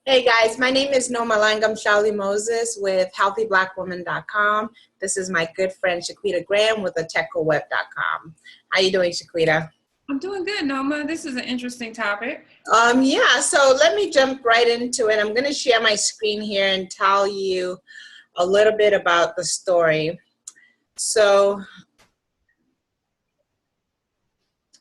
Hey guys, my name is Nomalanga Mhlauli-Moses with healthyblackwoman.com. This is my good friend Shaquita Graham with techoweb.com. How you doing, Shaquita? I'm doing good, Noma. This is an interesting topic. Yeah, so let me jump right into it. I'm going to share my screen here and tell you a little bit about the story. So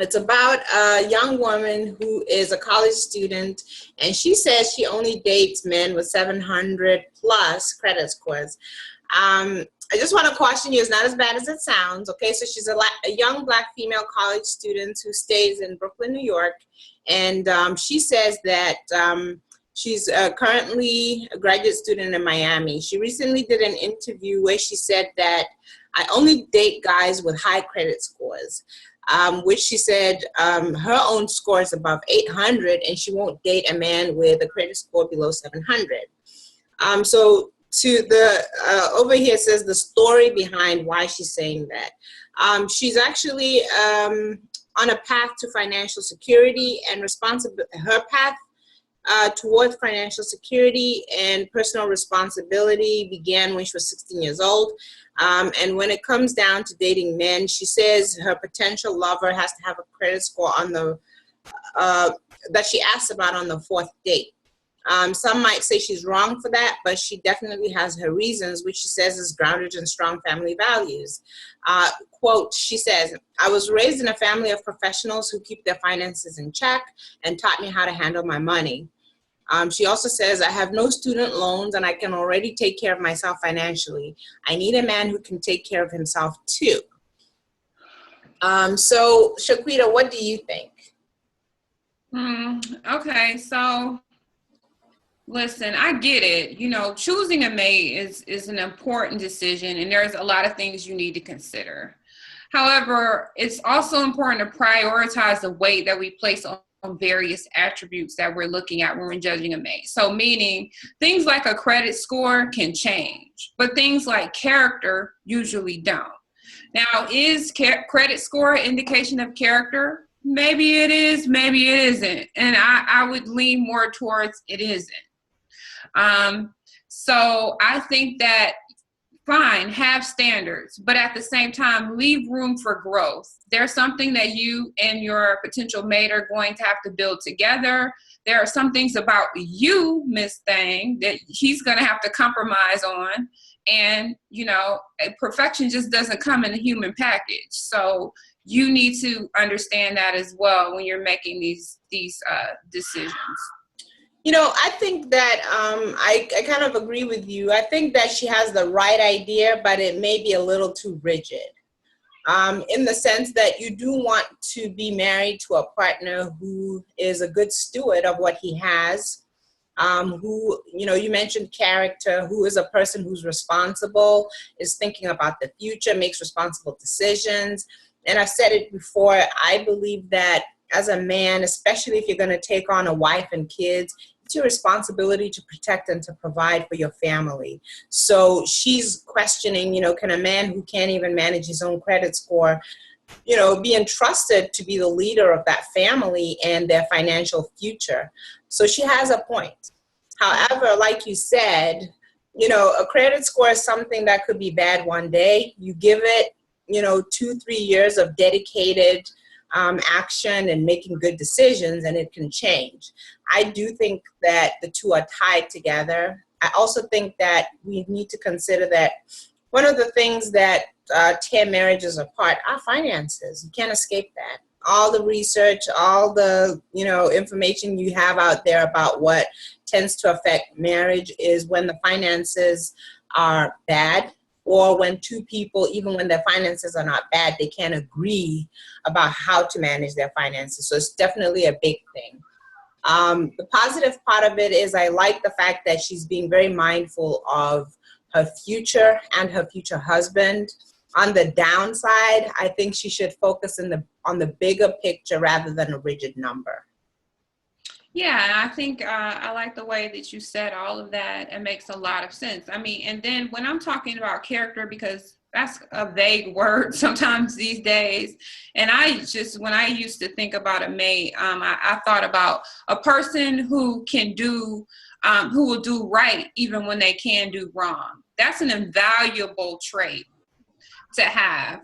it's about a young woman who is a college student, and she says she only dates men with 700 plus credit scores. I just want to caution you, it's not as bad as it sounds, okay? So she's a young black female college student who stays in Brooklyn, New York, and she says that she's currently a graduate student in Miami. She recently did an interview where she said that I only date guys with high credit scores. Which she said her own score is above 800 and she won't date a man with a credit score below 700. So to the over here says the story behind why she's saying that. She's actually on a path to financial security and her path towards financial security and personal responsibility began when she was 16 years old. And when it comes down to dating men, she says her potential lover has to have a credit score on the that she asks about on the fourth date. Some might say she's wrong for that, but she definitely has her reasons, which she says is grounded in strong family values. Quote, she says, I was raised in a family of professionals who keep their finances in check and taught me how to handle my money. She also says, I have no student loans and I can already take care of myself financially. I need a man who can take care of himself too. So, Shaquita, what do you think? Okay, so listen, I get it. You know, choosing a mate is an important decision, and there's a lot of things you need to consider. However, it's also important to prioritize the weight that we place on various attributes that we're looking at when we're judging a mate. So meaning things like a credit score can change, but things like character usually don't. Now, is credit score an indication of character? Maybe it is, maybe it isn't. And I would lean more towards it isn't. So I think that fine, have standards, but at the same time, leave room for growth. There's something that you and your potential mate are going to have to build together. There are some things about you, Miss Thing, that he's going to have to compromise on. And, you know, perfection just doesn't come in a human package. So you need to understand that as well when you're making these decisions. You know, I think that I kind of agree with you. I think that she has the right idea, but it may be a little too rigid. In the sense that you do want to be married to a partner who is a good steward of what he has, who, you know, you mentioned character, who is a person who's responsible, is thinking about the future, makes responsible decisions. And I've said it before, I believe that as a man, especially if you're going to take on a wife and kids, it's your responsibility to protect and to provide for your family. So she's questioning, you know, can a man who can't even manage his own credit score, you know, be entrusted to be the leader of that family and their financial future? So she has a point. However, like you said, you know, a credit score is something that could be bad one day. You give it, you know, 2-3 years of dedicated action and making good decisions, and it can change. I do think that the two are tied together. I also think that we need to consider that one of the things that tear marriages apart are finances. You can't escape that. All the research, all the, you know, information you have out there about what tends to affect marriage is when the finances are bad, or when two people, even when their finances are not bad, they can't agree about how to manage their finances. So it's definitely a big thing. The positive part of it is I like the fact that she's being very mindful of her future and her future husband. On the downside, I think she should focus on the bigger picture rather than a rigid number. Yeah, I think I like the way that you said all of that. It makes a lot of sense. I mean, and then when I'm talking about character, because that's a vague word sometimes these days. And when I used to think about a mate, I thought about a person who can do, who will do right even when they can do wrong. That's an invaluable trait to have.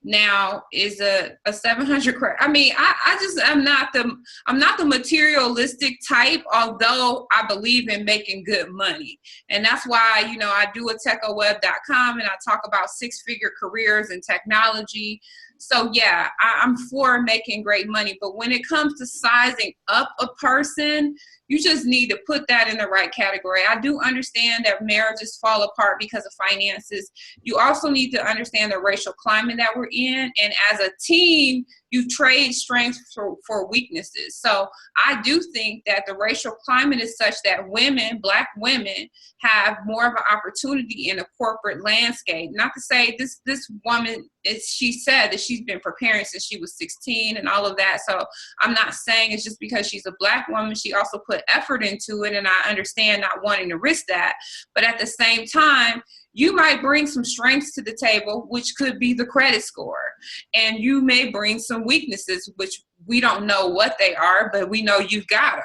Now is a 700. I mean, I'm not the materialistic type, although I believe in making good money. And that's why, I do a techoweb.com and I talk about 6-figure careers in technology. So yeah, I'm for making great money. But when it comes to sizing up a person, you just need to put that in the right category. I do understand that marriages fall apart because of finances. You also need to understand the racial climate that we're in. And as a team, you trade strengths for weaknesses. So I do think that the racial climate is such that women, Black women, have more of an opportunity in the corporate landscape. Not to say this woman, she said that she's been preparing since she was 16 and all of that. So I'm not saying it's just because she's a Black woman. She also put effort into it, and I understand not wanting to risk that. But at the same time, you might bring some strengths to the table, which could be the credit score. And you may bring some weaknesses, which we don't know what they are, but we know you've got them.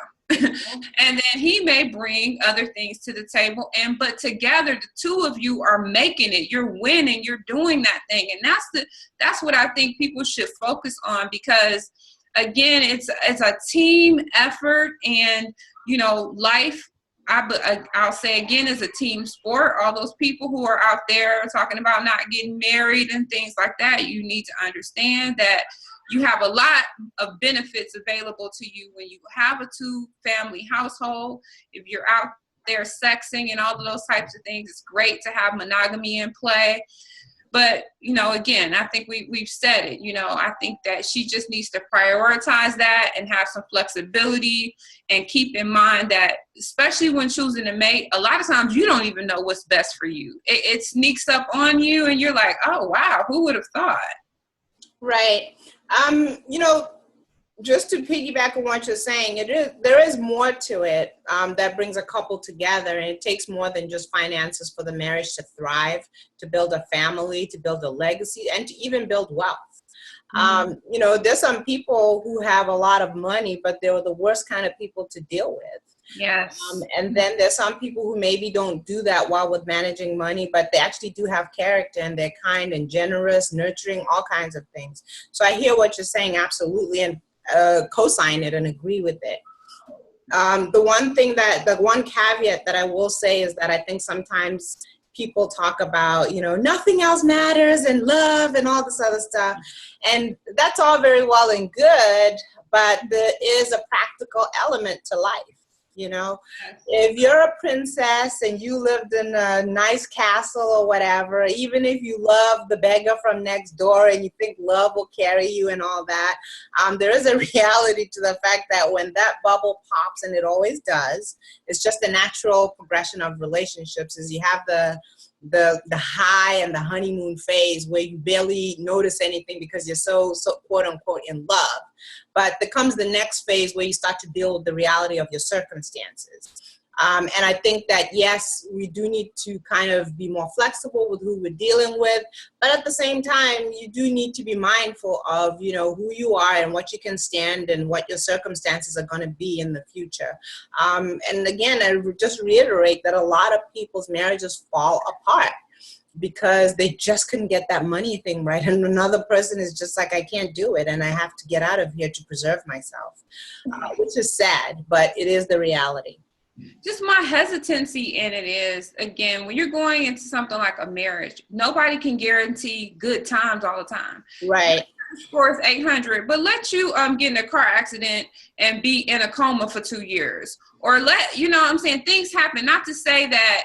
And then he may bring other things to the table. But together, the two of you are making it. You're winning. You're doing that thing. And that's what I think people should focus on, because again, it's a team effort, and life, I'll say again, is a team sport. All those people who are out there talking about not getting married and things like that, you need to understand that you have a lot of benefits available to you when you have a 2-family household. If you're out there sexing and all of those types of things, it's great to have monogamy in play. But, again, I think we've said it, I think that she just needs to prioritize that and have some flexibility, and keep in mind that, especially when choosing a mate, a lot of times you don't even know what's best for you. It sneaks up on you and you're like, oh, wow, who would have thought? Right. Just to piggyback on what you're saying, there is more to it that brings a couple together, and it takes more than just finances for the marriage to thrive, to build a family, to build a legacy, and to even build wealth. There's some people who have a lot of money, but they're the worst kind of people to deal with. Yes. And then there's some people who maybe don't do that well with managing money, but they actually do have character, and they're kind and generous, nurturing, all kinds of things. So I hear what you're saying, absolutely, and co-sign it and agree with it. The one caveat that I will say is that I think sometimes people talk about, nothing else matters and love and all this other stuff. And that's all very well and good, but there is a practical element to life. If you're a princess and you lived in a nice castle or whatever, even if you love the beggar from next door and you think love will carry you and all that, there is a reality to the fact that when that bubble pops, and it always does, it's just a natural progression of relationships, is you have the high and the honeymoon phase where you barely notice anything because you're so quote unquote in love. But there comes the next phase where you start to deal with the reality of your circumstances. And I think that, yes, we do need to kind of be more flexible with who we're dealing with. But at the same time, you do need to be mindful of, who you are and what you can stand and what your circumstances are going to be in the future. And again, I would just reiterate that a lot of people's marriages fall apart because they just couldn't get that money thing right. And another person is just like, I can't do it, and I have to get out of here to preserve myself, which is sad, but it is the reality. Just my hesitancy in it is, again, when you're going into something like a marriage, nobody can guarantee good times all the time. Right. Score is 800, but let you get in a car accident and be in a coma for 2 years, or things happen. Not to say that,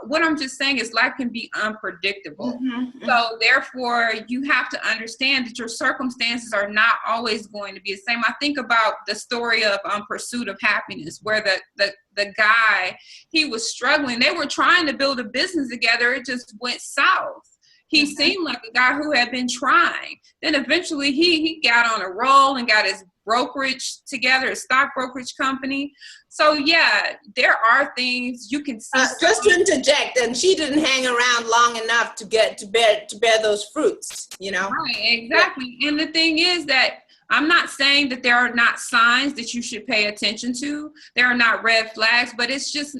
what I'm just saying is life can be unpredictable. Mm-hmm. So therefore, you have to understand that your circumstances are not always going to be the same. I think about the story of Pursuit of Happiness, where the guy, he was struggling. They were trying to build a business together. It just went south. He seemed like a guy who had been trying. Then eventually he got on a roll and got his brokerage together, a stock brokerage company. So yeah, there are things you can see. Just to interject, and she didn't hang around long enough to get to bear those fruits, you know? Right, exactly. Yeah. And the thing is that I'm not saying that there are not signs that you should pay attention to. There are not red flags, but it's just,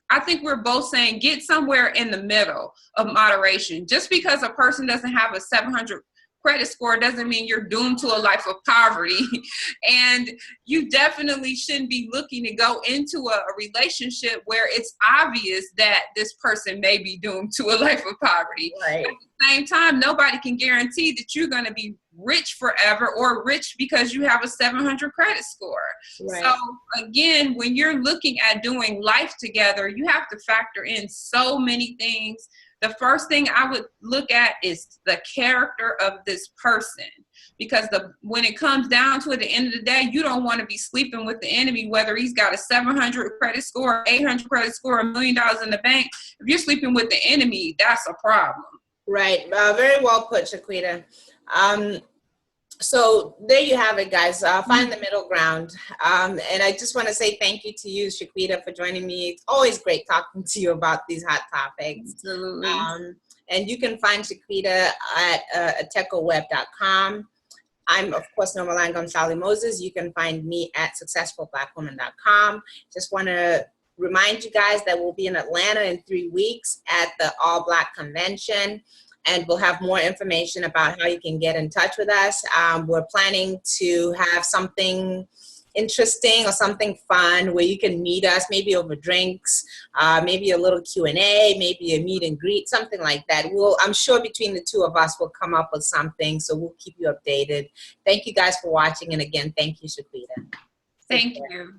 I think we're both saying get somewhere in the middle of moderation. Just because a person doesn't have a 700 credit score doesn't mean you're doomed to a life of poverty. And you definitely shouldn't be looking to go into a relationship where it's obvious that this person may be doomed to a life of poverty. Right. At the same time, nobody can guarantee that you're going to be rich forever or rich because you have a 700 credit score. Right. So again, when you're looking at doing life together, you have to factor in so many things. The first thing I would look at is the character of this person, because when it comes down to it, at the end of the day, you don't want to be sleeping with the enemy, whether he's got a 700 credit score, 800 credit score, $1 million in the bank. If you're sleeping with the enemy, that's a problem. Right. Very well put, Shaquita. So there you have it, guys. Find the middle ground. And I just want to say thank you to you, Shaquita, for joining me. It's always great talking to you about these hot topics. Absolutely. And you can find Shaquita at techoweb.com. I'm, of course, Nomalanga Mhlauli-Moses. You can find me at successfulblackwoman.com. Just want to remind you guys that we'll be in Atlanta in 3 weeks at the All Black Convention. And we'll have more information about how you can get in touch with us. We're planning to have something interesting or something fun where you can meet us, maybe over drinks, maybe a little Q&A, maybe a meet and greet, something like that. I'm sure between the two of us, we'll come up with something, so we'll keep you updated. Thank you guys for watching. And again, thank you, Shaquita. Thank you.